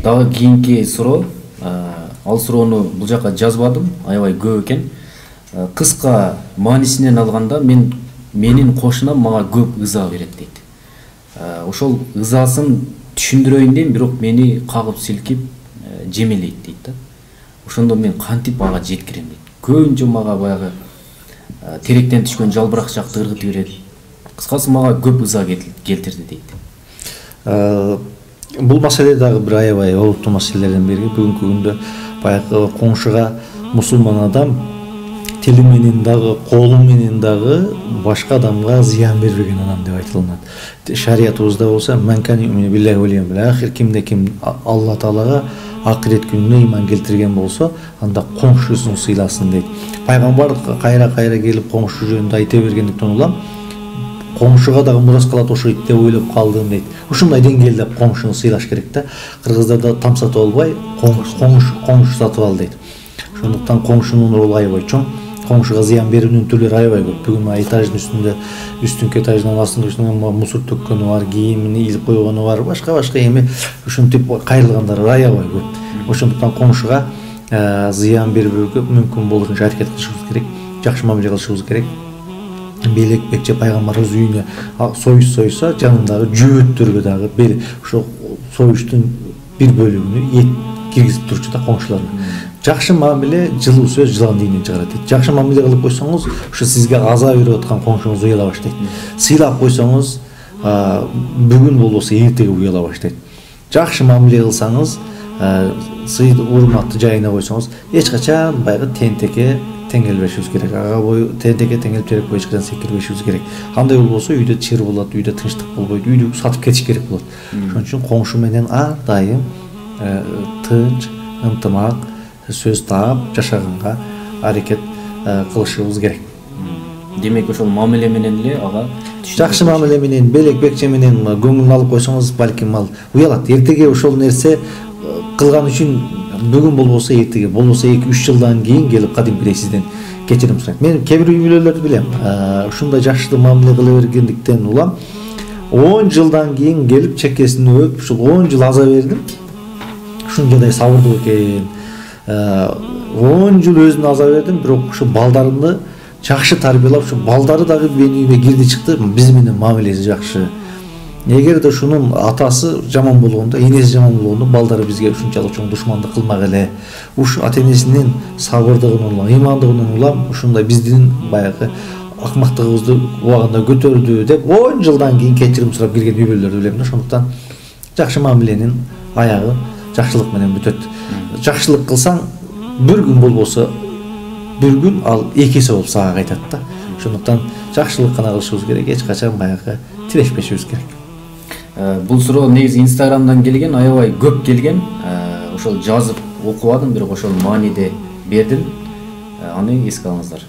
дагы кийинки суроо, ал суроону бул жака жазбадым, аябай көп экен. Кыска маанисинен алганда менин кошунам мага көп ыза берет дейт. Ошол ызасын түшүндүрөйүн дейм, бирок мени кагып силкип жемелейт дейт да. Ошондо мен кантип ага жеткирем дейт. Көбүнчө мага баягы теректен түшкөн жалбыракчакты ыргытып берет. Кыскасы мага көп ыза келтирди дейт. Бул маселе дагы бир аябай олуттуу маселелерден бири. Бүгүнкү күндө баягы коңшуга мусулман адам тили менен дагы, колу менен дагы башка адамга зыян бербеген адам деп айтылат. Шариятыбызда болсо мен кан юмин биллахи вал йавмил ахир, кимде ким Алла Таалага акырет күнүнө иман келтирген болсо, анда коңшусун сыйласын дейт. Пайгамбар кайра келип коңшу жөнүндө айта бергендиктен улам коңшуга дагы мурас калат ошо деп ойлоп калдым дейт. Ушундай деңгээлде коңшуну сыйлаш керек да. Кыргыздарда там сатып албай, коңшу сатып ал дейт. Ошондуктан коңшунун ролу аябай чоң. Коңшуга зыян берүүнүн түрлөрү аябай көп. Бүгүн этаждын үстүндө, үстүнкү этаждан астыңкы этажына мусор төккөнү бар, кийимин илип койгону бар, башка эми ушинтип кайрылгандар аябай көп. Ошондуктан коңшуга зыян бербөөгө мүмкүн болушунча аракет кылышыбыз керек, жакшы мамиле кылышыбыз керек. Белек бекче пайгамбарыбыз үйүнө союш сойса, жанындагы жөөттөргө дагы ошо союштун бир бөлүгүнө эт киргизип турчу да коңшуларга. Жакшы мамиле жылуу сөз жылан дийинен чыгарат дейт. Жакшы мамиле кылып койсоңуз, ошо сизге аза берип аткан коңшуңуз уяла баштайт. Сыйлап койсоңуз, бүгүн болбосо эртеге уяла баштайт. Жакшы мамиле кылсаңыз, сый урматты жайына койсоңуз, эч качан баягы тентекке теңелбешибиз керек. Ага бою тентекке теңелип жерге эч качан секирбешибиз керек. Андай болбосо үйдө чыр болот, үйдө тынчтык болбойт, үйдү сатып кетиш керек болот. Ошон үчүн коңшу менен ар дайым тынч, ынтымак сөз таап жашаганга аракет кылышыбыз керек. Демек ошол мамиле менен эле ага жакшы мамиле менен, белек бекче менен көңүлүн алып койсоңуз, балким ал уялат. Эртеге ошол нерсе кылган үчүн бүгүн болбосо эртеге, болбосо 2-3 жылдан кийин келип кадимкидей сизден кечирим сурайт. Мен кээ бир үй бүлөлөрдү билем. Ушундай жакшы мамиле кыла бергендиктен улам 10 жылдан кийин келип чекесин өп, ушул 10 жыл аза бердим. Ушундай сабырдуу экен. 10 жыл өзүнө аза бердим, бирок ушу балдарымды жакшы тарбиялап, ушу балдары дагы менин үйүмө кирди чыкты, биз менен мамилеси жакшы. Эгерде ушунун атасы жаман болгондо, энеси жаман болгондо, балдары бизге ушунчалык чоң душмандык кылмак эле. Ушу ата-энесинин сабырдыгынан улам, имандыгынан улам ушундай биздин баягы акмактыгыбызды убагында көтөрдү деп 10 жылдан кийин кечирим сурап кирген үй бүлөлөрдү билем да. Ошондуктан жакшы мамиленин аягы жакшылык менен бүтөт. Жакшылык кылсаң, бир күн болбосо, бир күн ал экиси болуп сага кайтат да. Ошондуктан жакшылык гана кылышыбыз керек, эч качан баягы тирешпешибиз керек. Бул суроо негизи Инстаграмдан келген, аябай көп келген. Ошол жазып окубадым, бирок ошол мааниде бердим. Аны эске алыңыздар.